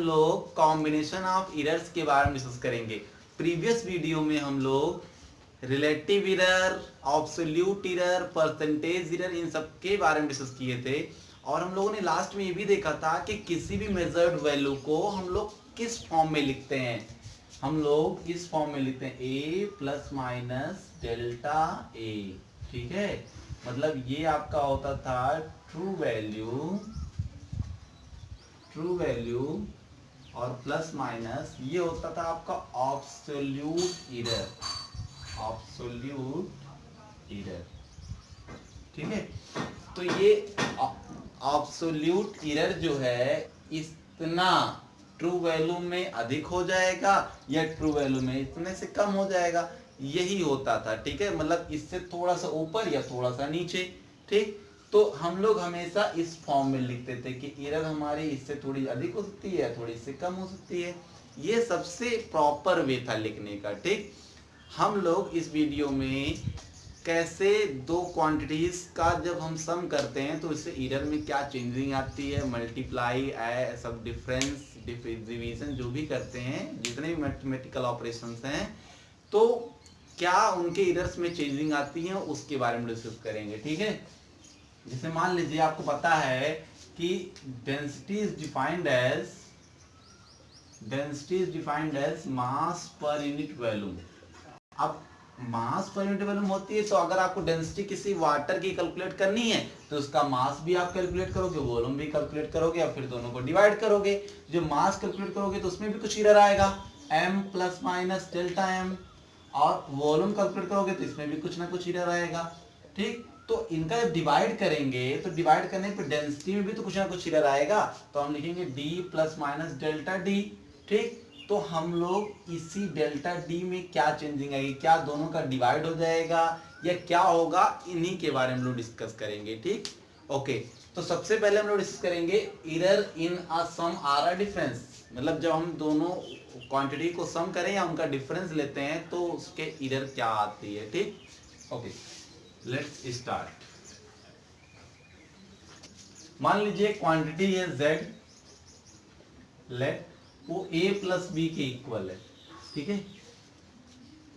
लोग combination of errors के बारे में डिस्कस करेंगे। प्रीवियस वीडियो में हम लोग relative error, absolute error, percentage error, इन सब के बारे में डिस्कस किए थे। और हम लोगों ने लास्ट में ये भी देखा था कि किसी भी मेजर्ड वैल्यू को हम लोग किस फॉर्म में लिखते हैं। हम लोग इस फॉर्म में लिखते हैं a plus minus delta a। ठीक है, मतलब ये आपका होता था ट्रू वैल्यू और प्लस माइनस ये होता था आपका एब्सोल्यूट एरर। ठीक है, तो ये एब्सोल्यूट एरर जो है इतना ट्रू वैल्यू में अधिक हो जाएगा या ट्रू वैल्यू में इतने से कम हो जाएगा, यही होता था। ठीक है, मतलब इससे थोड़ा सा ऊपर या थोड़ा सा नीचे। ठीक, तो हम लोग हमेशा इस फॉर्म में लिखते थे कि एरर हमारी इससे थोड़ी अधिक हो सकती है या थोड़ी इससे कम हो सकती है। ये सबसे प्रॉपर वे था लिखने का। ठीक, हम लोग इस वीडियो में कैसे दो क्वांटिटीज का जब हम सम करते हैं तो इससे एरर में क्या चेंजिंग आती है, मल्टीप्लाई, सब डिफरेंस, डिवीजन जो भी करते हैं, जितने भी मैथमेटिकल ऑपरेशंस हैं, तो क्या उनके एरर्स में चेंजिंग आती है उसके बारे में डिस्कस करेंगे। ठीक है, जैसे मान लीजिए आपको पता है कि density is defined as mass per unit volume. अब मास पर यूनिट वॉल्यूम होती है, तो अगर आपको डेंसिटी किसी वाटर की कैलकुलेट करनी है तो उसका मास भी आप कैलकुलेट करोगे, वॉल्यूम भी कैलकुलेट करोगे और फिर दोनों को डिवाइड करोगे। जो मास कैलकुलेट करोगे तो उसमें भी कुछ एरर आएगा, m plus minus delta m, और वॉल्यूम कैलकुलेट करोगे तो इसमें भी कुछ ना कुछ एरर आएगा। ठीक, तो इनका जब डिवाइड करेंगे तो डिवाइड करने पे डेंसिटी में भी तो कुछ ना कुछ एरर आएगा, तो हम लिखेंगे d plus minus delta d। ठीक, तो हम लोग इसी डेल्टा डी में क्या चेंजिंग आएगी, क्या दोनों का डिवाइड हो जाएगा या क्या होगा, इन्हीं के बारे में हम लोग डिस्कस करेंगे। ठीक, ओके, तो सबसे पहले हम लोग डिस्कस करेंगे error in a sum or a difference. मतलब जब हम दोनों क्वांटिटी को सम करें या उनका डिफरेंस लेते हैं तो उसके एरर क्या आती है। ठीक, ओके, लेट्स स्टार्ट। मान लीजिए क्वांटिटी है z, लेट वो a प्लस बी के इक्वल है। ठीक है,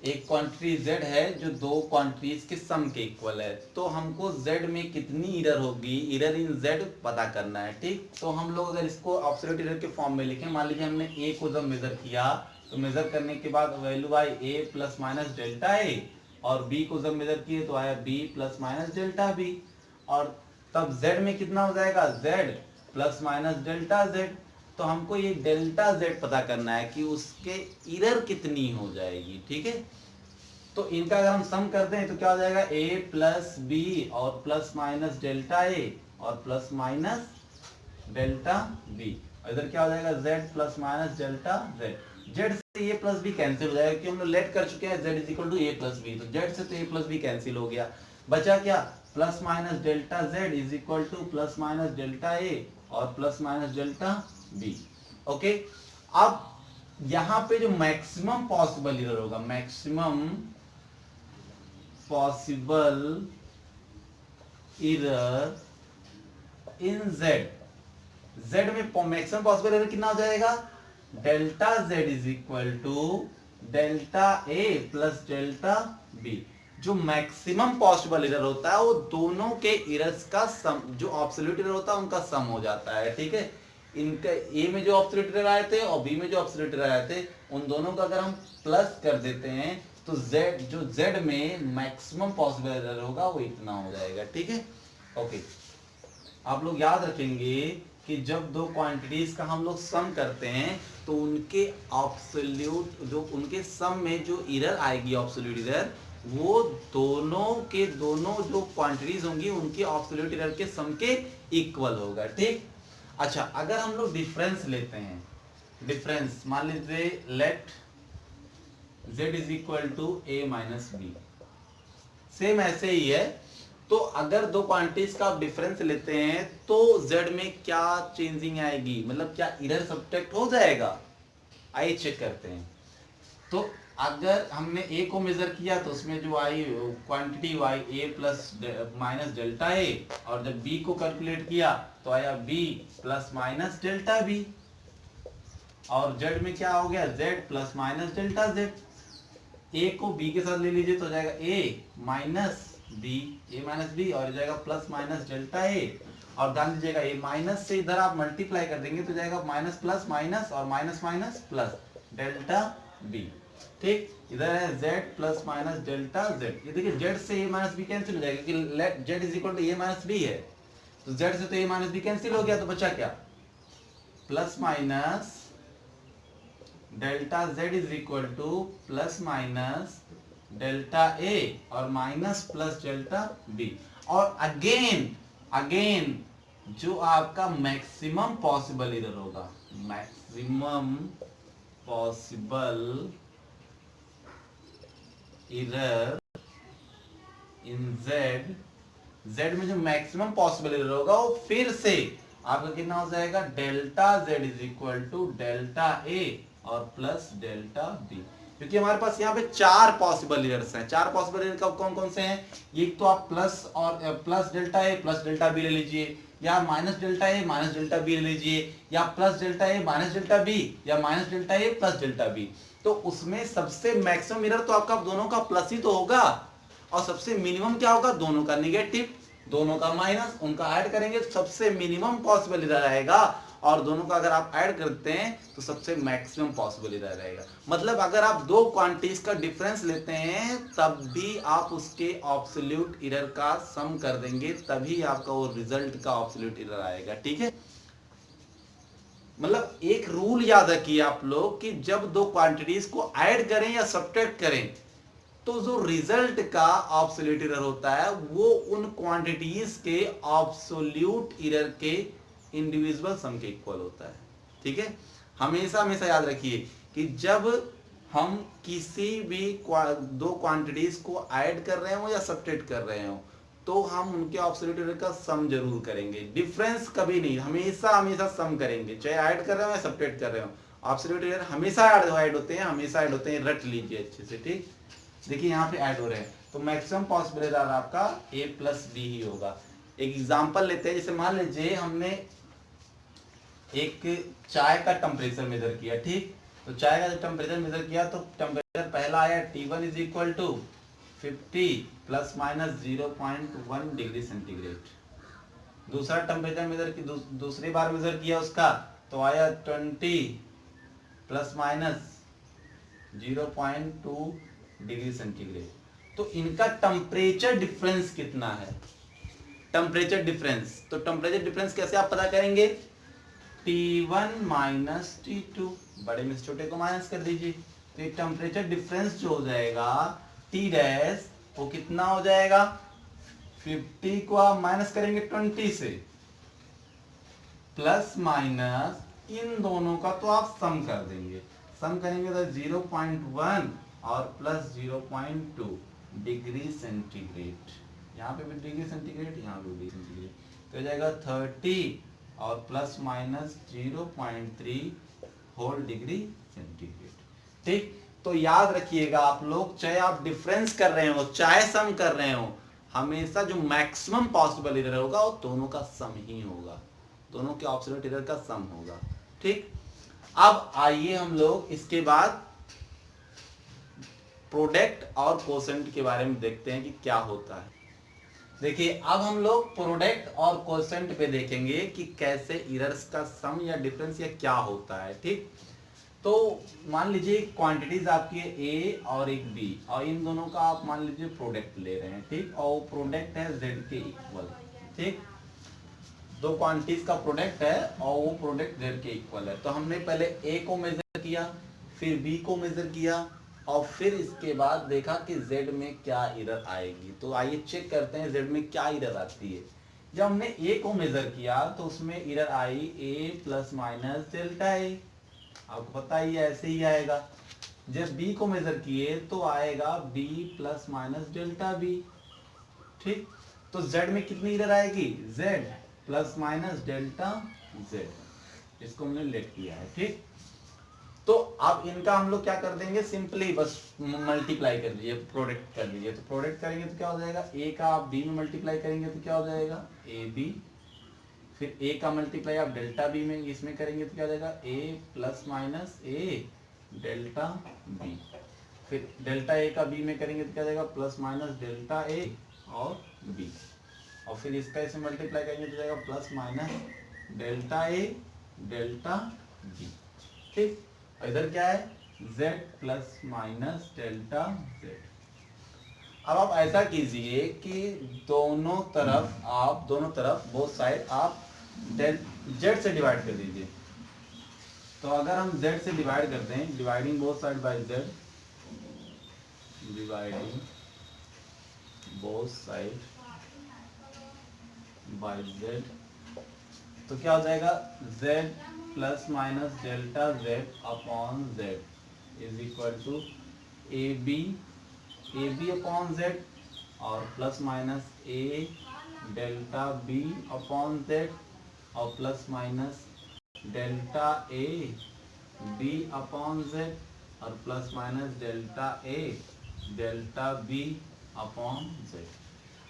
एक क्वांटिटी z है जो दो क्वांटिटीज के सम के इक्वल है, तो हमको z में कितनी एरर होगी, एरर इन z पता करना है। ठीक, तो हम लोग अगर इसको एब्सोल्यूट एरर के फॉर्म में लिखें, मान लीजिए हमने a को जब मेजर किया तो मेजर करने के बाद value I a plus minus delta a, और b को जब मेजर किए तो आया b plus minus delta b, और तब z में कितना हो जाएगा, z plus minus delta z। तो हमको ये डेल्टा z पता करना है कि उसके एरर कितनी हो जाएगी। ठीक है, तो इनका अगर हम सम करते हैं तो क्या हो जाएगा, a प्लस बी और प्लस माइनस डेल्टा a और प्लस माइनस डेल्टा b, इधर क्या हो जाएगा z plus minus delta z। z से a प्लस बी कैंसिल हो जाएगा क्योंकि हम लोग लेट कर चुके हैं z is equal to a plus B, तो z से तो a प्लस बी कैंसिल हो गया, बचा क्या, plus minus delta z is equal to plus minus delta a और plus minus delta b। Okay, अब यहां पे जो मैक्सिमम पॉसिबल एरर होगा, maximum possible error in z में मैक्सिमम पॉसिबल एरर कितना हो जाएगा, delta z is equal to delta a plus delta b। जो मैक्सिमम पॉसिबल एरर होता है वो दोनों के एरर्स का सम, जो एब्सोल्यूट एरर होता है उनका सम हो जाता है। ठीक है, इनका a में जो एब्सोल्यूट एरर आए थे और b में जो एब्सोल्यूट एरर आए थे उन दोनों का अगर हम प्लस कर देते हैं तो z में मैक्सिमम पॉसिबल एरर होगा वो इतना हो जाएगा। ठीक है, ओके, आप लोग याद रखेंगे कि जब दो क्वांटिटीज का हम लोग सम करते हैं तो उनके एब्सोल्यूट, जो उनके सम में जो एरर आएगी एब्सोल्यूट एरर, वो दोनों के दोनों जो क्वांटिटीज होंगी उनके एब्सोल्यूट एरर के सम के इक्वल होगा। ठीक, अच्छा, अगर हम लोग डिफरेंस लेते हैं, डिफरेंस मान लीजिए let z is equal to a minus B, same ऐसे ही है। तो अगर दो क्वांटिटीज का आप डिफरेंस लेते हैं तो z में क्या चेंजिंग आएगी, मतलब क्या एरर सब्ट्रैक्ट हो जाएगा, आइए चेक करते हैं। तो अगर हमने a को मेजर किया तो उसमें जो आई क्वांटिटी आई a plus minus delta a, और जब b को कैलकुलेट किया तो आया b plus minus delta b। और z में क्या हो गया, z plus minus delta z। a को b के साथ ले लीजिए तो हो जाएगा a minus B, a minus B, और हो जाएगा प्लस माइनस डेल्टा a। और ध्यान दीजिएगा ये माइनस से इधर आप मल्टीप्लाई कर देंगे तो जाएगा माइनस प्लस माइनस और minus minus plus delta b। ठीक, इधर है z plus minus delta z। ये देखिए z से a माइनस बी कैंसिल हो जाएगा क्योंकि z is equal to a minus B है, तो z से तो a माइनस बी कैंसिल हो गया, तो बचा क्या, plus minus delta z is equal to plus minus delta a और माइनस प्लस डेल्टा b। और अगेन जो आपका मैक्सिमम पॉसिबल एरर होगा, maximum possible error in z में जो मैक्सिमम पॉसिबल एरर होगा वो फिर से आपका कितना हो जाएगा, delta z is equal to delta a और प्लस डेल्टा b। क्योंकि हमारे पास यहाँ पे 4 पॉसिबल एरर्स हैं। 4 पॉसिबल एरर कौन कौन से हैं, एक तो आप प्लस और plus delta a plus delta b ले लीजिए, या minus delta a minus delta b ले लीजिए, या plus delta a minus delta b, या minus delta a plus delta b। तो उसमें सबसे मैक्सिमम एरर तो आपका दोनों का प्लस ही तो होगा, और सबसे मिनिमम क्या होगा, दोनों का नेगेटिव, दोनों का माइनस, उनका ऐड करेंगे तो सबसे मिनिमम पॉसिबल एरर आएगा, और दोनों का अगर आप ऐड करते हैं तो सबसे मैक्सिमम पॉसिबल एरर रहेगा। मतलब अगर आप दो क्वांटिटीज का डिफरेंस लेते हैं तब भी आप उसके एब्सोल्यूट एरर का सम कर देंगे, तभी आपका वो रिजल्ट का एब्सोल्यूट एरर आएगा। ठीक है, मतलब एक रूल याद रखिए आप लोग कि जब दो क्वांटिटीज को ऐड करें या सब्ट्रैक्ट करें तो जो रिजल्ट का एब्सोल्यूट एरर होता है वो उन क्वांटिटीज के एब्सोल्यूट एरर के इंडिविजुअल सम के इक्वल होता है। ठीक है, हमेशा हमेशा याद रखिए कि जब हम किसी भी दो क्वांटिटीज को ऐड कर रहे हो या सब्ट्रैक्ट कर रहे हो तो हम उनके एब्सोल्यूट एरर का सम जरूर करेंगे, डिफरेंस कभी नहीं, हमेशा हमेशा सम करेंगे, चाहे ऐड कर रहे हो या सब्ट्रैक्ट कर रहे हो। एब्सोल्यूट एरर हमेशा ऐड होते हैं, हमेशा ऐड होते हैं, रट लीजिए अच्छे से। ठीक, देखिए यहाँ पे ऐड हो रहे हैं तो मैक्सिमम पॉसिबल एरर आपका a प्लस बी ही होगा। एक एग्जांपल लेते हैं, जैसे मान लीजिए हमने एक चाय का टेम्परेचर मेजर किया। ठीक, तो चाय का टेम्परेचर मेजर किया तो टेम्परेचर पहला आया T1 is equal to 50 plus minus 0.1 degree centigrade. दूसरा टेम्परेचर मेजर की दूसरी बार मेजर किया उसका तो आया 20 प्लस माइनस 0.2 डिग्री सेंटीग्रेड। तो इनका टेम्परेचर डिफरेंस कितना है, टेम्परेचर डिफरेंस, तो टेम्परेचर डिफरेंस कैसे आप पता करेंगे, T1 माइनस T2, बड़े में से छोटे को माइनस कर दीजिए तो ये टेम्परेचर डिफरेंस जो हो जाएगा T डैश वो कितना हो जाएगा, 50 को आप माइनस करेंगे 20 से, प्लस माइनस इन दोनों का तो आप सम कर देंगे, सम करेंगे तो 0.1 और प्लस 0.2 डिग्री सेंटीग्रेड, यहाँ पे भी डिग्री सेंटीग्रेड, यहाँ पे भी डिग्री सेंटीग्रेड, तो हो जाएगा 30 और plus minus 0.3 whole degree centigrade. ठीक, तो याद रखिएगा आप लोग, चाहे आप डिफरेंस कर रहे हो चाहे सम कर रहे हो, हमेशा जो मैक्सिमम पॉसिबल एरर होगा वो दोनों का सम ही होगा, दोनों के एब्सोल्यूट एरर का सम होगा। ठीक, अब आइए हम लोग इसके बाद प्रोडक्ट और कोसेंट के बारे में देखते हैं कि क्या होता है। देखिए अब हम लोग प्रोडक्ट और कोसेंट पे देखेंगे कि कैसे एरर्स का सम या डिफरेंस या क्या होता है। ठीक, तो मान लीजिए क्वांटिटीज आपकी ए और एक बी और इन दोनों का आप मान लीजिए प्रोडक्ट ले रहे हैं। ठीक, और वो प्रोडक्ट है जेड के इक्वल। ठीक, दो क्वांटिटीज का प्रोडक्ट है और वो प्रोडक्ट जेड के इक्वल है। तो हमने पहले ए को मेजर किया, फिर बी को मेजर किया और फिर इसके बाद देखा कि z में क्या एरर आएगी। तो आइए चेक करते हैं z में क्या एरर आती है। जब हमने a को मेजर किया तो उसमें error I a plus minus delta a, आपको पता ही है ऐसे ही आएगा। जब b को मेजर किए तो आएगा b plus minus delta b। ठीक, तो z में कितनी एरर आएगी, z plus minus delta z, इसको हमने लेट किया है। ठीक, तो अब इनका हम लोग क्या कर देंगे, सिंपली बस मल्टीप्लाई कर लीजिए, प्रोडक्ट कर लीजिए। तो प्रोडक्ट करेंगे तो क्या हो जाएगा, ए का आप बी में मल्टीप्लाई करेंगे तो क्या हो जाएगा, ए बी, फिर a का मल्टीप्लाई आप डेल्टा बी में इसमें करेंगे तो क्या हो जाएगा a plus minus a delta B. फिर डेल्टा a का b में करेंगे तो क्या हो जाएगा प्लस माइनस डेल्टा a और b। और फिर इसका इसे मल्टीप्लाई करेंगे तो जाएगा plus minus delta a delta b। ठीक, इधर क्या है z plus minus delta z। अब आप ऐसा कीजिए कि दोनों तरफ बोथ साइड आप z से डिवाइड कर दीजिए। तो अगर हम z से डिवाइड करते हैं, dividing both side by z, dividing both side by z, तो क्या हो जाएगा z plus minus delta z upon z is equal to ab upon z और plus minus a delta b upon z और plus minus delta a b upon z और plus minus delta a delta b upon z।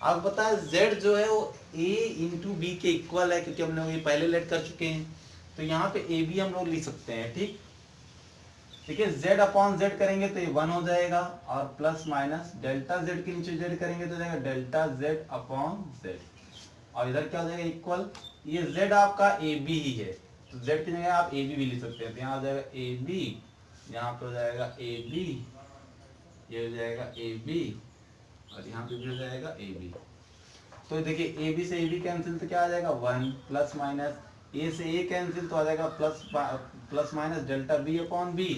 आप पता है z जो है वो a into B के इक्वल है, क्योंकि हम लोग ये पहले लेट कर चुके हैं। तो यहाँ पे ए बी हम लोग लिख सकते हैं। ठीक, देखिए z अपॉन z करेंगे तो ये 1 हो जाएगा और प्लस माइनस डेल्टा z के नीचे z करेंगे तो जाएगा डेल्टा z अपॉन z और इधर क्या हो जाएगा इक्वल। ये z आपका ए बी ही है तो z की जगह आप ए बी भी लिख सकते हैं। तो यहाँ हो जाएगा ए बी, यहाँ पे हो जाएगा ए बी, ये हो जाएगा ए बी और यहाँ पे भी हो जाएगा ए बी। तो देखिए ए बी से ए बी कैंसिल तो क्या आ जाएगा 1 प्लस माइनस ए से ए कैंसिल तो आ जाएगा plus minus delta B upon B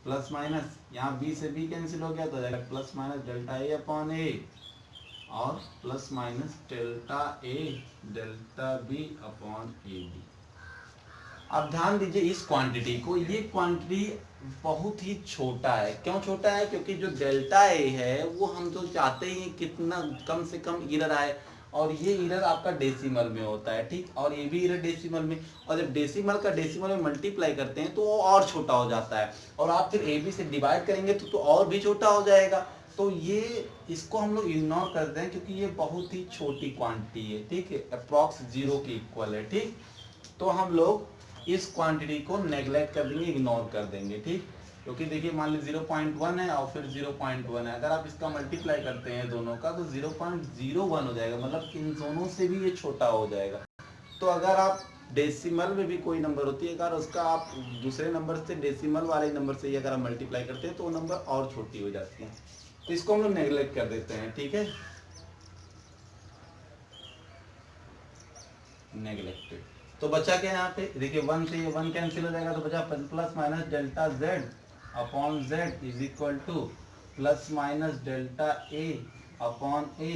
plus minus यहाँ बी से बी कैंसिल हो गया तो आ जाएगा plus minus delta A upon A और plus minus delta A delta B upon A B. अब ध्यान दीजिए इस क्वांटिटी को, ये क्वांटिटी बहुत ही छोटा है। क्यों छोटा है? क्योंकि जो डेल्टा ए है वो हम तो चाहते ही कितना कम से कम एरर आए और ये एरर आपका डेसिमल में होता है। ठीक, और ये भी एरर डेसिमल में, और जब डेसिमल का डेसिमल में मल्टीप्लाई करते हैं तो वो और छोटा हो जाता है और आप फिर ए बी से डिवाइड करेंगे तो और भी छोटा हो जाएगा। तो ये इसको हम लोग इग्नोर करते हैं क्योंकि ये बहुत ही छोटी क्वांटिटी है। ठीक है, अप्रॉक्स 0 के इक्वल है। ठीक, तो हम लोग इस क्वांटिटी को नेग्लेक्ट कर देंगे, इग्नोर कर देंगे। ठीक, क्योंकि देखिए मान लीजिए 0.1 है और फिर 0.1 है, अगर आप इसका मल्टीप्लाई करते हैं दोनों का तो 0.01 हो जाएगा, मतलब इन दोनों से भी ये छोटा हो जाएगा। तो अगर आप डेसिमल में भी कोई नंबर होती है, अगर उसका आप दूसरे नंबर से डेसिमल वाले नंबर से अगर आप मल्टीप्लाई करते हैं तो वो नंबर और छोटी हो जाती है। तो इसको हम लोग नेग्लेक्ट कर देते हैं। ठीक है, नेग्लेक्टेड। तो बचा क्या यहाँ पे? देखिए 1 से ये 1 कैंसिल हो जाएगा तो बचा plus minus delta z upon z is equal to plus minus delta a upon a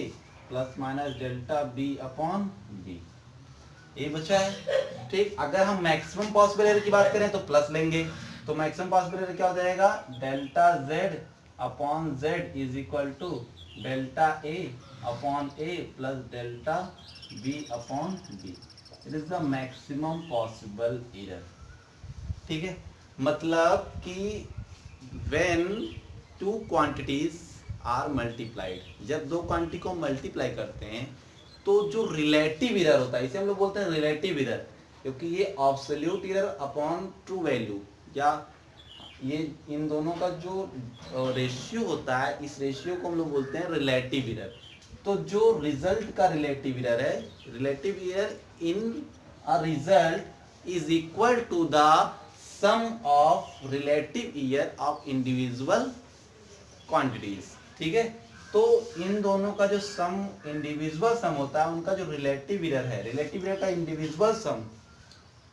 plus minus delta b upon b। ये बचा है। ठीक, अगर हम मैक्सिमम पॉसिबल एरर की बात करें तो प्लस लेंगे, तो मैक्सिमम पॉसिबल एरर क्या हो जाएगा? Delta z upon z is equal to delta a upon a plus delta b upon b। It is the maximum possible error. ठीक है, मतलब कि when two quantities are multiplied, जब दो क्वांटिटी को मल्टीप्लाई करते हैं तो जो रिलेटिव एरर होता है इसे हम लोग बोलते हैं रिलेटिव एरर, क्योंकि ये absolute error upon true value या ये इन दोनों का जो रेशियो होता है इस रेशियो को हम लोग बोलते हैं रिलेटिव एरर। तो जो रिजल्ट का रिलेटिव एरर है, relative error in a result is equal to the sum of relative error of individual quantities. ठीक है, तो इन दोनों का जो सम इंडिविजुअल सम होता है उनका जो रिलेटिव एरर है, रिलेटिव एरर का इंडिविजुअल सम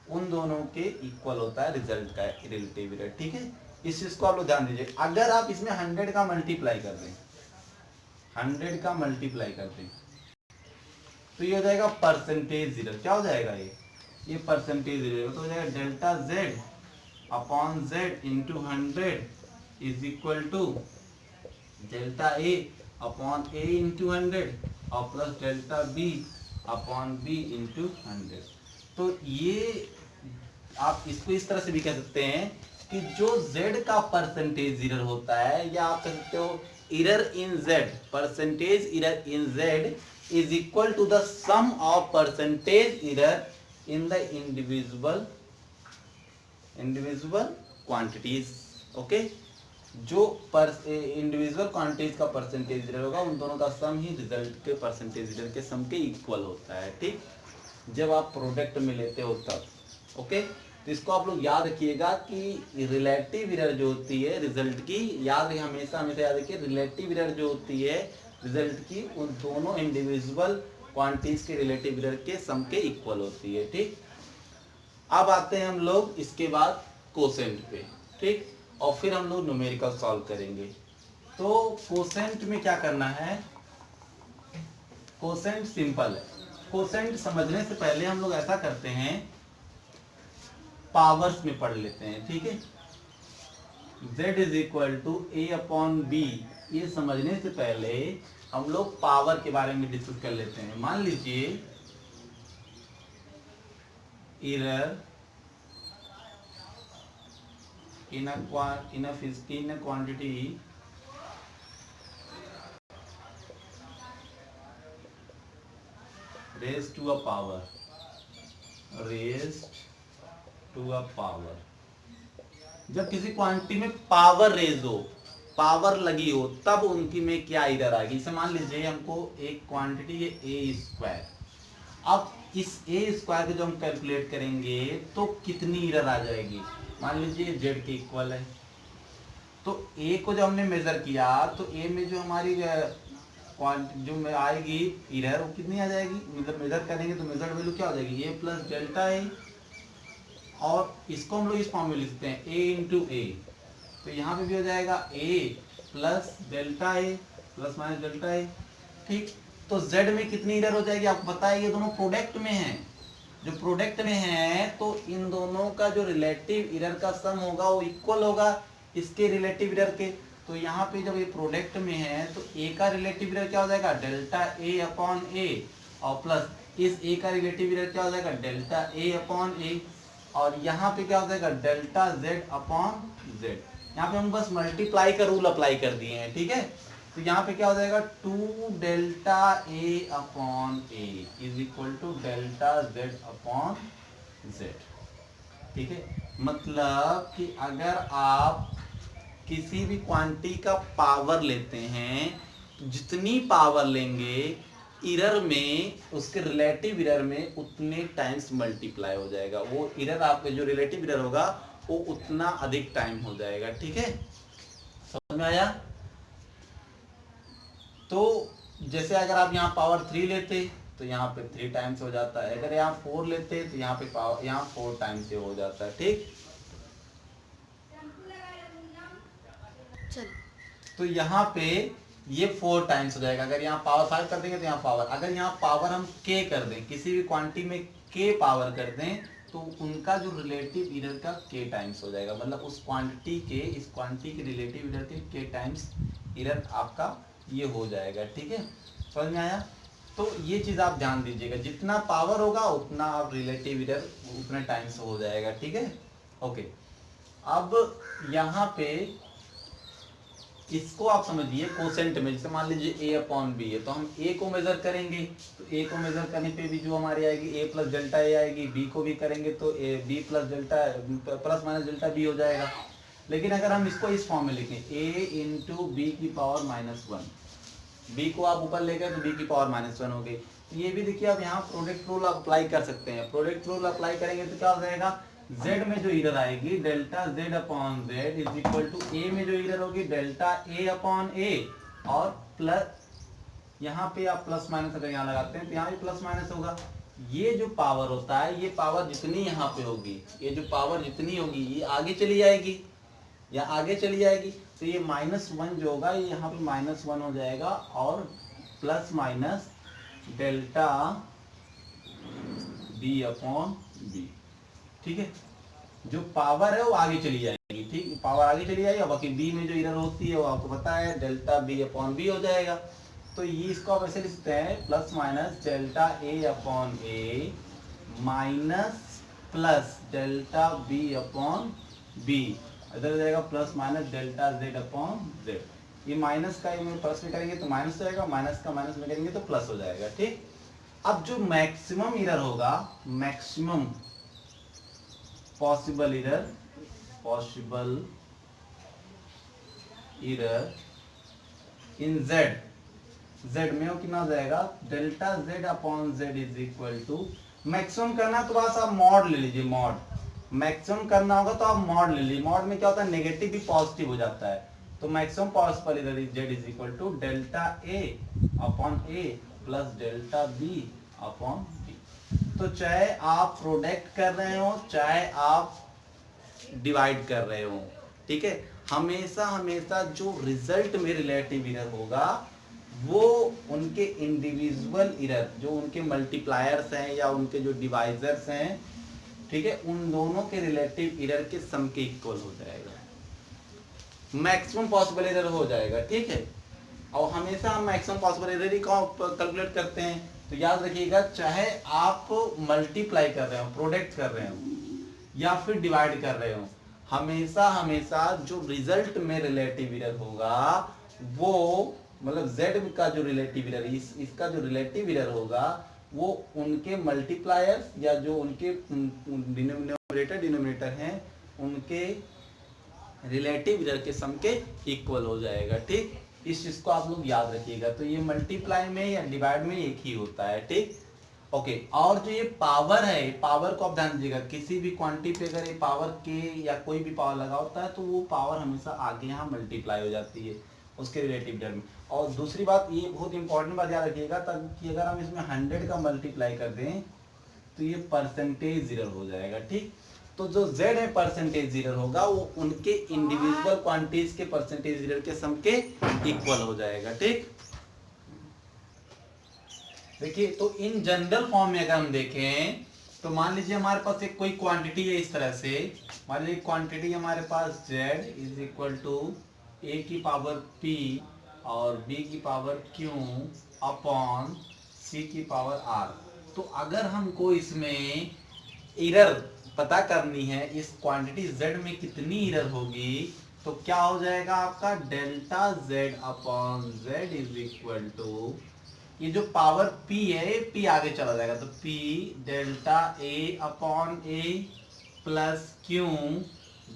उन दोनों के इक्वल होता है रिजल्ट का रिलेटिव एरर। ठीक है, इस चीज को आप लोग ध्यान दीजिए। अगर आप इसमें 100 का मल्टीप्लाई कर दें, 100 का मल्टीप्लाई कर दें तो ये हो जाएगा परसेंटेज एरर। क्या हो जाएगा? ये परसेंटेज एरर। तो हो जाएगा delta z upon z into 100 is equal to delta a upon a into 100 और plus delta b upon b into 100। तो ये आप इसको इस तरह से भी कह सकते हैं कि जो z का परसेंटेज एरर होता है, या आप कह सकते हो error in z, percentage error in z is equal to the sum of percentage error in the individual quantities. Okay, जो इंडिविजुअल क्वांटिटीज का परसेंटेज एरर होगा उन दोनों का सम ही रिजल्ट के परसेंटेज एरर के सम के इक्वल होता है। ठीक, जब आप प्रोडक्ट में लेते हो तब। ओके, तो इसको आप लोग याद रखिएगा कि रिलेटिव एरर जो होती है रिजल्ट की, याद रखिए, हमेशा हमेशा याद रखिए, रिलेटिव एरर जो होती है रिजल्ट की उन दोनों इंडिविजुअल क्वांटिटीज के रिलेटिव एरर के सम के इक्वल होती है। ठीक, अब आते हैं हम लोग इसके बाद कोसेंट पे। ठीक, और फिर हम लोग न्यूमेरिकल सॉल्व करेंगे। तो कोसेंट में क्या करना है, कोसेंट सिंपल है। कोसेंट समझने से पहले हम लोग ऐसा करते हैं, पावर्स में पढ़ लेते हैं। ठीक है, z is equal to a upon B, ये समझने से पहले हम लोग पावर के बारे में डिस्कस कर लेते हैं। मान लीजिए error in a quantity raised to a power, जब किसी क्वांटिटी में पावर रेज हो, पावर लगी हो, तब उनकी में क्या एरर आएगी। इसे मान लीजिए हमको एक क्वांटिटी है ए स्क्वायर, अब इस ए स्क्वायर को जो हम कैलकुलेट करेंगे तो कितनी एरर आ जाएगी। मान लीजिए z के इक्वल है, तो a को जब हमने मेजर किया तो a में जो हमारी जो में आएगी एरर वो कितनी आ जाएगी, मतलब मेजर करेंगे तो मेजर वैल्यू क्या हो जाएगी, a प्लस डेल्टा ए, और इसको हम लोग इस फॉर्म में लिखते हैं a इंटू ए, तो यहाँ पे भी हो जाएगा a plus delta a plus minus delta a. ठीक, तो z में कितनी एरर हो जाएगी आपको पता है, ये दोनों प्रोडक्ट में हैं, जो प्रोडक्ट में है तो इन दोनों का जो रिलेटिव एरर का सम होगा वो इक्वल होगा इसके रिलेटिव एरर के। तो यहाँ पे जब ये प्रोडक्ट में है तो a का रिलेटिव एरर क्या हो जाएगा, डेल्टा ए अपॉन ए, और प्लस इस a का रिलेटिव एरर क्या हो जाएगा, डेल्टा ए अपॉन ए, और यहाँ पे क्या हो जाएगा, डेल्टा z अपॉन z। यहाँ पे हम बस मल्टीप्लाई का रूल अप्लाई कर दिए हैं। ठीक है, तो यहाँ पे क्या हो जाएगा, 2 delta A upon A is equal to delta Z upon Z. ठीक है, मतलब कि अगर आप किसी भी क्वांटिटी का पावर लेते हैं तो जितनी पावर लेंगे एरर में, उसके रिलेटिव एरर में उतने टाइम्स मल्टीप्लाई हो जाएगा, वो एरर आपका जो रिलेटिव एरर होगा वो उतना अधिक टाइम हो जाएगा। ठीक है, समझ में आया। तो जैसे अगर आप यहाँ पावर 3 लेते तो यहाँ पे 3 टाइम्स हो जाता है, अगर यहाँ 4 लेते तो यहाँ पे पावर यहाँ 4 टाइम्स से हो जाता है। ठीक, तो यहाँ पे ये 4 टाइम्स हो जाएगा। अगर यहाँ पावर 5 कर देंगे तो यहाँ पावर, अगर यहाँ पावर हम k कर दें, किसी भी क्वांटिटी में k पावर कर दें तो उनका जो रिलेटिव एरर का k टाइम्स हो जाएगा, मतलब उस क्वांटिटी के इस क्वांटिटी के रिलेटिव एरर के k टाइम्स एरर आपका ये हो जाएगा। ठीक है, समझ में आया। तो ये चीज आप ध्यान दीजिएगा, जितना पावर होगा उतना आप रिलेटिव एरर उतने टाइम्स हो जाएगा। ठीक है, ओके। अब यहाँ पे इसको आप समझिए कोसेंट में, जैसे मान लीजिए a अपॉन बी है तो हम a को मेजर करेंगे, तो a को मेजर करने पे भी जो हमारी आएगी a प्लस डेल्टा a आएगी, b को भी करेंगे तो b plus delta plus minus delta b हो जाएगा। लेकिन अगर हम इसको इस फॉर्म में लिखें a इंटू बी की पावर -1, b को आप ऊपर ले गए तो b की पावर -1 हो गई। ये भी देखिए आप यहाँ प्रोडक्ट रूल अप्लाई कर सकते हैं, प्रोडक्ट रूल अप्लाई करेंगे तो क्या हो जाएगा, z में जो एरर आएगी delta z upon z is equal to a में जो एरर होगी डेल्टा a अपॉन a, और प्लस यहाँ पे आप प्लस माइनस अगर यहाँ लगाते हैं तो यहाँ भी प्लस माइनस होगा। ये जो पावर होता है, ये पावर जितनी यहाँ पे होगी, ये जो पावर जितनी होगी ये आगे चली जाएगी या आगे चली जाएगी, तो ये -1 जो होगा ये यहाँ पे -1 हो जाएगा, और plus minus delta b upon b। ठीक है, जो पावर है वो आगे चली जाएगी। ठीक, पावर आगे चली जाएगी, बाकी b में जो एरर होती है वो आपको पता है डेल्टा b अपॉन b हो जाएगा। तो ये इसको आप ऐसे लिखते हैं plus minus delta a upon a minus plus delta b upon b, इधर हो जाएगा plus minus delta z upon z। ये माइनस का में प्लस में करेंगे तो माइनस हो जाएगा, माइनस का माइनस में करेंगे तो प्लस हो जाएगा। ठीक, अब जो मैक्सिमम एरर होगा, maximum possible error in Z में वो कितना हो जाएगा, delta Z upon Z is equal to, maximum करना है तो बस आप मॉड ले लीजिए, मॉड मैक्सिमम करना होगा तो आप मॉड ले लीजिए। मॉड में क्या होता है, नेगेटिव भी पॉजिटिव हो जाता है। तो maximum possible error is Z is equal to delta A upon A plus delta B upon B. तो चाहे आप प्रोडक्ट कर रहे हो चाहे आप डिवाइड कर रहे हो, ठीक है, हमेशा हमेशा जो रिजल्ट में रिलेटिव एरर होगा वो उनके इंडिविजुअल एरर, जो उनके मल्टीप्लायर्स हैं या उनके जो डिवाइजर्स हैं, ठीक है, उन दोनों के रिलेटिव एरर के सम के इक्वल हो जाएगा, मैक्सिमम पॉसिबल एरर हो जाएगा, ठीक है। और हमेशा हम मैक्सिमम पॉसिबल एरर ही कैलकुलेट करते हैं। तो याद रखिएगा, चाहे आप मल्टीप्लाई कर रहे हो, प्रोडक्ट कर रहे हो या फिर डिवाइड कर रहे हो, हमेशा हमेशा जो रिजल्ट में रिलेटिव एरर होगा वो, मतलब z का जो रिलेटिव एरर, इसका जो रिलेटिव एरर होगा वो उनके मल्टीप्लायर्स या जो उनके डिनोमिनेटर हैं उनके रिलेटिव एरर के सम के इक्वल हो जाएगा, ठीक। इस चीज को आप लोग याद रखिएगा। तो ये मल्टीप्लाई में या डिवाइड में एक ही होता है, ठीक। ओके, और जो ये पावर है, पावर को आप ध्यान दीजिएगा, किसी भी क्वांटिटी पे अगर ये पावर के या कोई भी पावर लगा होता है तो वो पावर हमेशा आगे यहाँ मल्टीप्लाई हो जाती है उसके रिलेटिव टर्म में। और दूसरी बात, ये बहुत इंपॉर्टेंट बात याद रखिएगा, ताकि अगर हम इसमें 100 का मल्टीप्लाई कर दें तो ये परसेंटेज एरर हो जाएगा, ठीक। तो जो z है परसेंटेज एरर होगा वो उनके इंडिविजुअल क्वांटिटीज के परसेंटेज एरर के सम के इक्वल हो जाएगा, ठीक। देखिए, तो इन जनरल फॉर्म में अगर हम देखें तो मान लीजिए हमारे पास एक कोई क्वांटिटी है इस तरह से, मान लीजिए क्वांटिटी हमारे पास z is equal to a की पावर p और b की पावर q अपॉन c की पावर r। तो अगर हमको इसमें एरर पता करनी है, इस क्वांटिटी z में कितनी एरर होगी, तो क्या हो जाएगा आपका, delta z upon z is equal to, ये जो पावर p है p आगे चला जाएगा, तो p delta a upon a plus q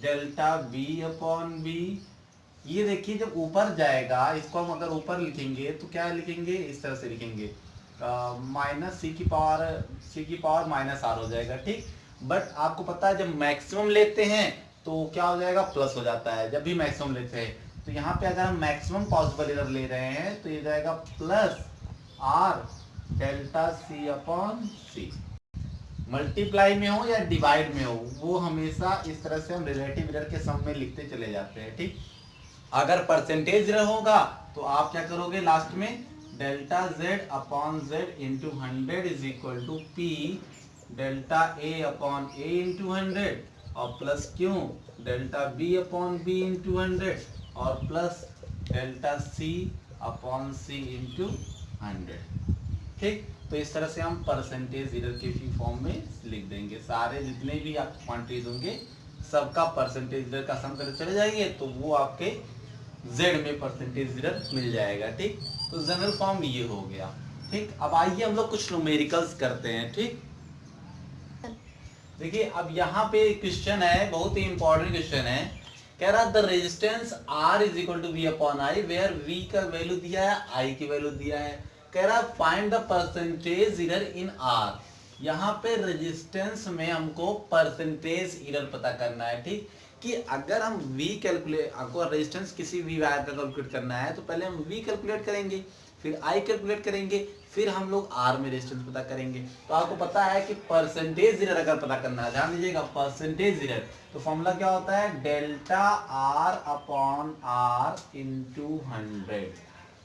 delta b upon b। ये देखिए जब ऊपर जाएगा, इसको हम अगर ऊपर लिखेंगे तो क्या लिखेंगे, इस तरह से लिखेंगे, माइनस c की पावर माइनस r हो जाएगा, ठीक। बट आपको पता है जब मैक्सिमम लेते हैं तो क्या हो जाएगा, प्लस हो जाता है जब भी मैक्सिमम लेते हैं। तो यहाँ पे अगर हम मैक्सिमम पॉसिबल एरर ले रहे हैं तो ये जाएगा plus r delta c upon c। Multiply में हो या डिवाइड में हो, वो हमेशा इस तरह से हम रिलेटिव एरर के सम में लिखते चले जाते हैं, ठीक। अगर परसेंटेज एरर होगा तो आप क्या करोगे, लास्ट में delta z upon z into 100 is equal to p delta a upon a into 100 और plus q delta b upon b into 100 और plus delta c upon c into 100, ठीक। तो इस तरह से हम परसेंटेज एरर के फॉर्म में लिख देंगे, सारे जितने भी आप क्वांटिटीज होंगे सबका परसेंटेज एरर का सम करके चले जाएंगे तो वो आपके z में परसेंटेज एरर मिल जाएगा, ठीक। तो जनरल फॉर्म ये हो गया, ठीक। अब आइए हम लोग कुछ न्यूमेरिकल्स करते हैं, ठीक। देखिए अब यहाँ पे क्वेश्चन है, बहुत ही इंपॉर्टेंट क्वेश्चन है, कह रहा the resistance R is equal to V upon I where V का वैल्यू दिया है, I की वैल्यू दिया है। कह रहा find the percentage error in R। यहाँ पे रेजिस्टेंस में हमको परसेंटेज एरर पता करना है, ठीक। कि अगर हम V कैलकुलेट, आपको रेजिस्टेंस किसी भी वायर का कैलकुलेट करना है तो पहले हम V कैलकुलेट करेंगे, फिर I कैलकुलेट करेंगे, फिर हम लोग R में रेजिस्टेंस पता करेंगे। तो आपको पता है कि परसेंटेज एरर अगर पता करना है, ध्यान दीजिएगा, परसेंटेज एरर तो फॉर्मूला क्या होता है, delta R upon R into 100।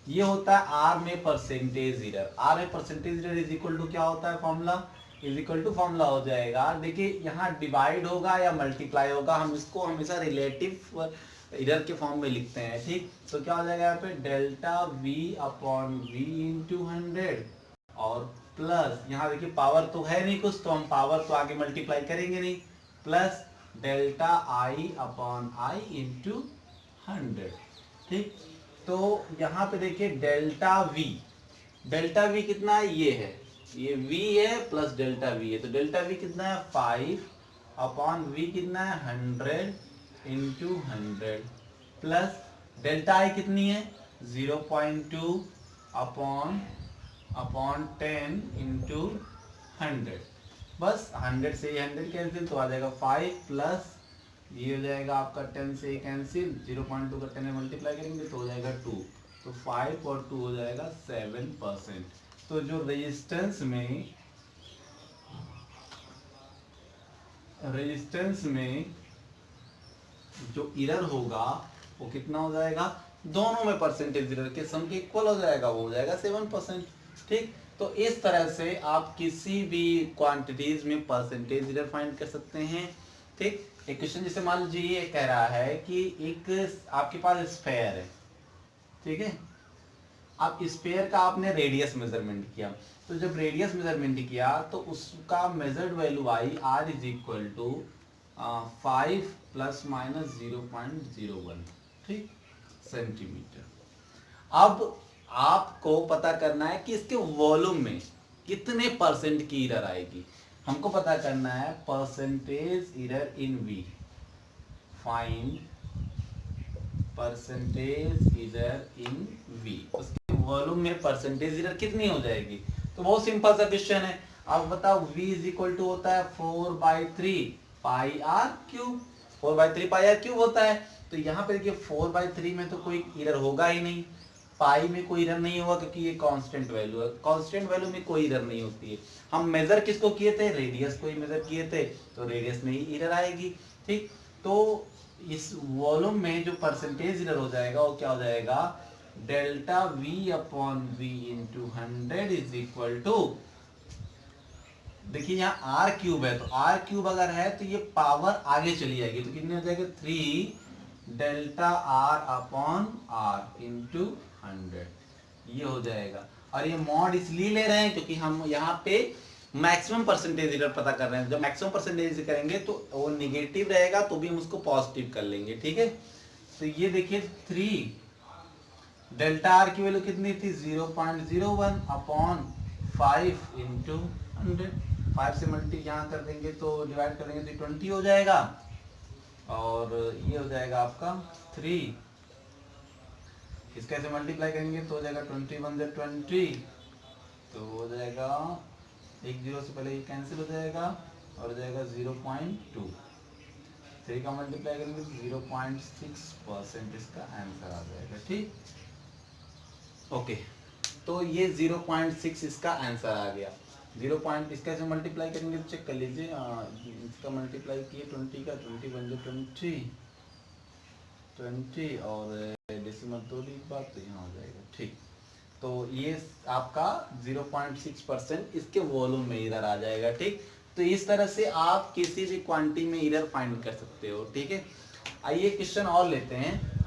ये होता है R में परसेंटेज एरर। R में percentage error is equal to क्या होता है, formula is equal to formula हो जाएगा, देखिए यहाँ डिवाइड होगा या मल्टीप्लाई होगा, हम इसको हमेशा रिलेटिव एरर के फॉर्म में लिखते हैं, ठीक। तो क्या हो जाएगा यहाँ पे, delta V upon V into 100 और प्लस, यहाँ देखिए पावर तो है नहीं कुछ, तो हम पावर तो आगे मल्टीप्लाई करेंगे नहीं, plus delta I upon I into 100, ठीक। तो यहाँ पे देखिए डेल्टा V कितना है, ये है, ये v है प्लस डेल्टा v है, तो डेल्टा v कितना है 5 अपॉन v कितना है 100 इंटू 100 प्लस डेल्टा i कितनी है 0.2 अपॉन अपॉन 10 इंटू 100। बस 100 से 100 कैंसिल तो आ जाएगा 5 प्लस ये हो जाएगा आपका 10 से कैंसिल 0.2 का 10 में मल्टीप्लाई करेंगे तो हो जाएगा 2, तो 5 और 2 हो जाएगा 7%। तो जो रेजिस्टेंस में जो एरर होगा वो कितना हो जाएगा, दोनों में परसेंटेज एरर के सम के इक्वल हो जाएगा, वो हो जाएगा 7%। ठीक, तो इस तरह से आप किसी भी क्वांटिटीज में परसेंटेज एरर फाइंड कर सकते हैं। ठीक, एक क्वेश्चन जैसे मान लीजिए ये कह रहा है कि एक आपके पास स्फेयर है, ठीक है, आप स्फेयर का आपने रेडियस मेजरमेंट किया, तो जब रेडियस मेजरमेंट किया तो उसका measured value I R is equal to 5 plus minus 0.01 ठीक सेंटीमीटर। अब आपको पता करना है कि इसके वॉल्यूम में कितने परसेंट की एरर आएगी। हमको पता करना है percentage error in V, find percentage error in V, उसके वॉल्यूम में परसेंटेज एरर कितनी हो जाएगी। तो बहुत सिंपल सा क्वेश्चन है, आप बताओ v इज इक्वल टू होता है 4/3 pi r cube, 4/3 pi r cube होता है। तो यहाँ पे देखिए 4/3 में तो कोई एरर होगा ही नहीं, पाई में कोई एरर नहीं होगा क्योंकि ये कांस्टेंट वैल्यू है, कांस्टेंट वैल्यू में कोई एरर नहीं होती है। हम मेजर किसको किए थे, रेडियस को ही मेजर किए थे, तो रेडियस में ही एरर आएगी। ठीक, तो इस वॉल्यूम में जो परसेंटेज एरर हो जाएगा वो क्या हो जाएगा, delta v upon v into 100 is equal to, देखिए यहाँ आर क्यूब है, तो आर क्यूब अगर है तो ये पावर आगे चली जाएगी, तो कितने हो जाएगा 3 delta R upon R into 100, ये हो जाएगा। और ये मॉड इसलिए ले रहे हैं क्योंकि हम यहाँ पे मैक्सिमम परसेंटेज एरर पता कर रहे हैं। जब मैक्सिमम परसेंटेज करेंगे तो वो निगेटिव रहेगा तो भी हम उसको पॉजिटिव कर लेंगे। ठीक है, तो ये देखिए 3 डेल्टा आर की वैल्यू कितनी थी 0.01 अपॉन 5 इंटू 100, 5 से मल्टी यहाँ कर देंगे तो डिवाइड कर देंगे तो 20 हो जाएगा, और ये हो जाएगा आपका 3, इसका ऐसे मल्टीप्लाई करेंगे तो हो जाएगा 21 से 20, तो हो जाएगा एक जीरो से पहले ये कैंसिल हो जाएगा और हो जाएगा 0.2, 3 का मल्टीप्लाई करेंगे तो 0.6% इसका आंसर आ जाएगा। ठीक, ओके, तो ये 0.6 इसका आंसर आ गया। 0 पॉइंट इसका से मल्टीप्लाई करेंगे तो चेक कर लीजिए, इसका मल्टीप्लाई किए 20 का 21 जो 20 और डेसिमल तोड़ी बात तो यहाँ हो जाएगा। ठीक, तो ये आपका 0.6% इसके वॉल्यूम में एरर आ जाएगा। ठीक, तो इस तरह से आप किसी भी क्वांटिटी में एरर फाइंड कर सकते हो। ठीक है, आइए क्वेश्चन और लेते हैं।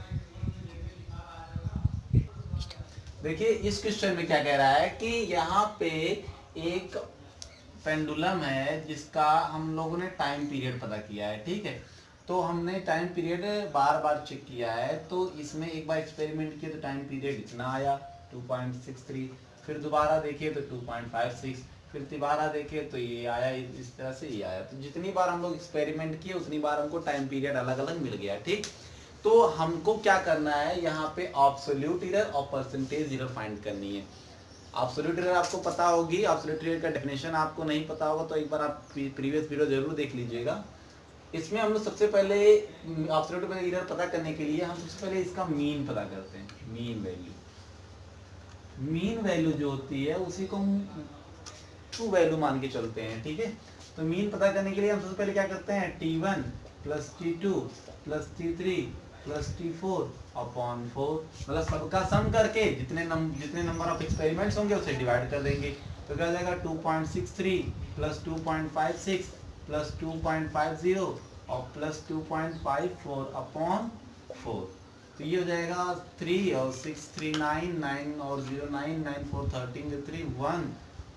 देखिए इस क्वेश्चन में क्या कह रहा है कि यहाँ पे एक पेंडुलम है जिसका हम लोगों ने टाइम पीरियड पता किया है। ठीक है, तो हमने टाइम पीरियड बार बार चेक किया है, तो इसमें एक बार एक्सपेरिमेंट किया तो टाइम पीरियड इतना आया 2.63, फिर दोबारा देखिए तो 2.56, फिर दोबारा देखे तो ये आया, इस तरह से ये आया। तो जितनी बार हम लोग एक्सपेरिमेंट किए उतनी बार हमको टाइम पीरियड अलग अलग मिल गया। ठीक, तो हमको क्या करना है, यहाँ पे एब्सोल्यूट एरर और परसेंटेज एरर फाइंड करनी है। एब्सोल्यूट एरर आपको पता होगी, एब्सोल्यूट एरर का डेफिनेशन आपको नहीं पता होगा तो एक बार आप प्रीवियस वीडियो जरूर देख लीजिएगा। इसमें हम लोग सबसे पहले एब्सोल्यूट एरर पता करने के लिए हम सबसे पहले इसका मीन पता करते हैं। मीन वैल्यू जो होती है उसी को हम ट्रू वैल्यू मान के चलते हैं। ठीक है, तो मीन पता करने के लिए हम सबसे पहले क्या करते हैं, T1 plus T2 plus T3 plus T4 upon 4, मतलब सबका सम करके जितने नंबर ऑफ एक्सपेरिमेंट्स होंगे उसे डिवाइड कर देंगे। तो क्या हो जाएगा 2.63 प्लस 2.56 प्लस 2.50 और प्लस 2.54 अपॉन 4, तो ये हो जाएगा 3 और 6 3 9 9 और 0 9 9 4 13 जो 3 1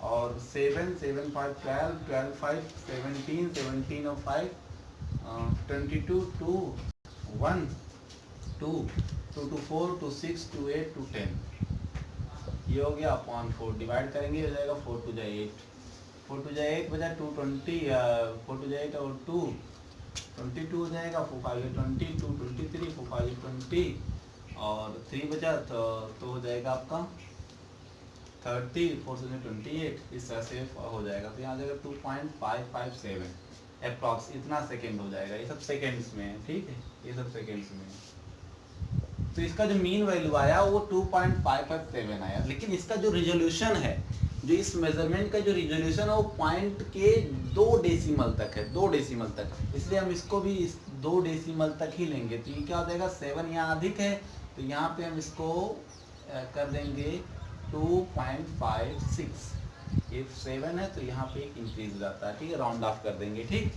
और 7 7 5 12 12 5 17 17 और 5 22 2 1 2 2 2 4 2 6 2 8 2 10, ये हो गया अपॉन 4 डिवाइड करेंगे हो जाएगा 4 टू जा 8, 4 टू जा 8 बचा 220, 4 टू जा 8 और 2 22 हो जाएगा, 4 5 20, 2 23, 4 5 20 और 3 बचा तो हो जाएगा आपका 30, 4 से 28, इस तरह से हो जाएगा। तो यहाँ आ जाएगा 2.557 अप्रॉक्स, इतना सेकेंड हो जाएगा। ये सब सेकेंड्स में है, ठीक है, ये सब सेकेंड्स में है। तो इसका जो मीन वैल्यू आया वो 2.557 आया, लेकिन इसका जो रिजोल्यूशन है, जो इस मेजरमेंट का जो रिजोल्यूशन है वो पॉइंट के 2 डेसिमल तक है, 2 डेसिमल तक, इसलिए हम इसको भी इस 2 डेसिमल तक ही लेंगे। तो ये क्या हो जाएगा, 7 यहाँ अधिक है तो यहाँ पे हम इसको कर देंगे 2.56, ये 7 है तो यहाँ पे एक इंक्रीज हो जाता है, ठीक है, राउंड ऑफ कर देंगे, ठीक।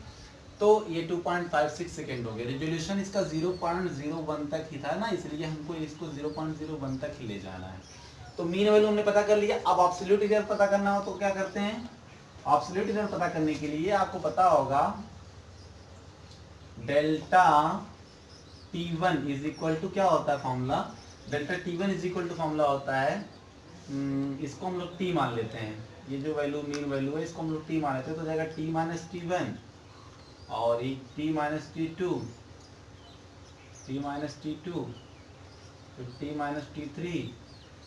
तो ये 2.56 सेकेंड हो गया। रिजोल्यूशन इसका 0.01 तक ही था ना, इसलिए हमको इसको 0.01 तक ही ले जाना है। तो मीन वैल्यू हमने पता कर लिया। अब एब्सोल्यूट एरर पता करना हो तो क्या करते हैं, एब्सोल्यूट एरर पता करने के लिए आपको पता होगा delta T1 is equal to क्या होता है formula, delta T1 is equal to formula होता है, इसको हम लोग T मान लेते हैं, ये जो वैल्यू मीन वैल्यू है इसको हम लोग T मान लेते हैं, तो जाएगा T माइनस T1 और ये T minus T2, T minus T2, फिर T minus T3,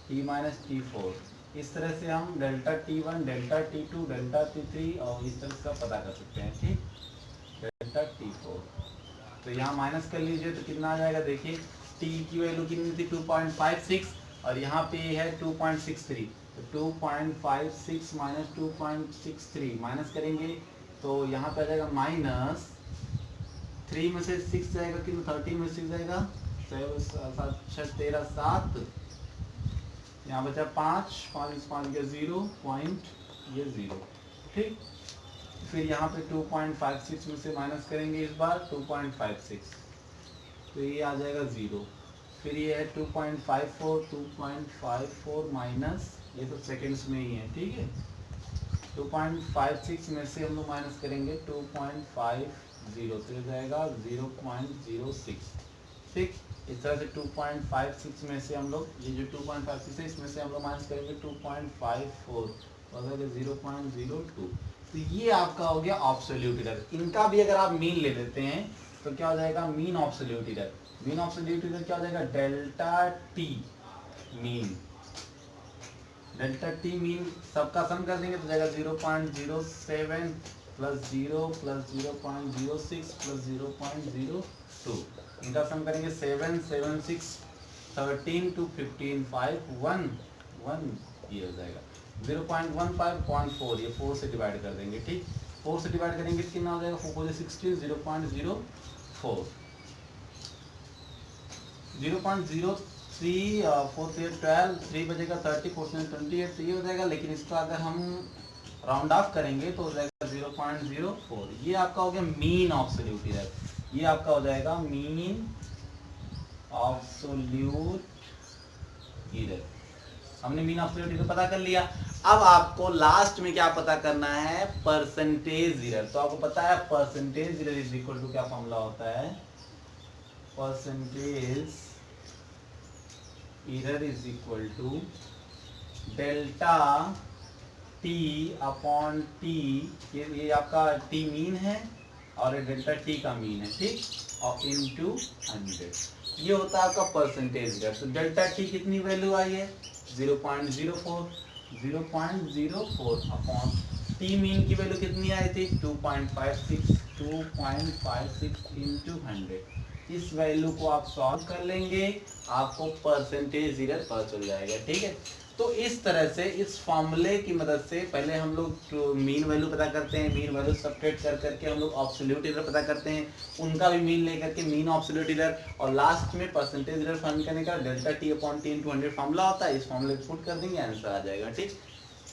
T minus T4, इस तरह से हम delta T1, delta T2, delta T3 और इस तरह से पता कर सकते हैं, ठीक, डेल्टा T4। तो यहाँ माइनस कर लीजिए तो कितना आ जाएगा, देखिए T की वैल्यू कितनी थी 2.56 और यहाँ पे है 2.63, तो 2.56 माइनस 2.63 माइनस करेंगे तो यहाँ पे आ जाएगा माइनस 3 में से 6 जाएगा, कितना 13 में 6 जाएगा, 7 13 7, यहाँ बचा 5 5 गया 0 पॉइंट ये 0, ठीक। फिर यहाँ पे 2.56 में से माइनस करेंगे इस बार 2.56, तो ये आ जाएगा 0। फिर ये है 2.54 माइनस, ये तो सेकेंड्स में ही है, ठीक है, 2.56 में से हम लोग माइनस करेंगे 2.50 तो हो जाएगा 0.06, ठीक। इस तरह से 2.56 में से हम लोग ये जो 2.56 है इसमें से हम लोग माइनस करेंगे 2.54 तो हो जाएगा 0.02। तो ये आपका हो गया एब्सोल्यूट एरर। इनका भी अगर आप मीन ले लेते हैं तो क्या हो जाएगा, mean absolute error. Mean absolute error क्या हो जाएगा, delta T mean, delta T mean सबका सम कर देंगे तो जाएगा 0.07 प्लस 0 प्लस 0.06 प्लस 0.02, इनका सम करेंगे 7 7 6 13 to 15 5 1 1, ये हो जाएगा 0.15.4, ये 4 से डिवाइड कर देंगे, ठीक, 4 से डिवाइड करेंगे कितना हो जाएगा, 4 4 16 0.04, 0.03 4 से 12 3 बजेगा 30 4 से 28, तो ये हो जाएगा। लेकिन इसका अगर हम राउंड ऑफ करेंगे तो हो जाएगा 0.04। ये आपका हो गया मीन एब्सोल्यूट एरर, ये आपका हो जाएगा मीन एब्सोल्यूट एरर। हमने मीन एब्सोल्यूट एरर पता कर लिया। अब आपको लास्ट में क्या पता करना है, परसेंटेज एरर। तो आपको पता है percentage error is equal to क्या फॉर्मूला होता है, percentage error is equal to delta T upon T, ये आपका टी मीन है और डेल्टा टी का मीन है, ठीक, और इनटू 100, ये होता है आपका परसेंटेज एरर। तो डेल्टा टी कितनी वैल्यू आई है 0.04 अपॉन टी मीन की वैल्यू कितनी आई थी 2.56 इनटू 100। इस वैल्यू को आप सॉल्व कर लेंगे, आपको परसेंटेज एरर पता चल जाएगा, ठीक है। तो इस तरह से इस फॉर्मूले की मदद से पहले हम लोग मीन वैल्यू पता करते हैं, मीन वैल्यू सब्ट्रैक्ट कर करके हम लोग एब्सोल्यूट एरर पता करते हैं, उनका भी मीन लेकर के मीन एब्सोल्यूट एरर, और लास्ट में परसेंटेज एरर फाइंड करने का delta T upon T into 100 formula होता है। इस फॉर्मूले को पुट कर देंगे, आंसर आ जाएगा, ठीक।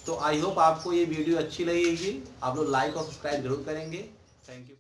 तो आई होप आपको ये वीडियो अच्छी लगेगी, आप लोग लाइक और सब्सक्राइब जरूर करेंगे। Thank you.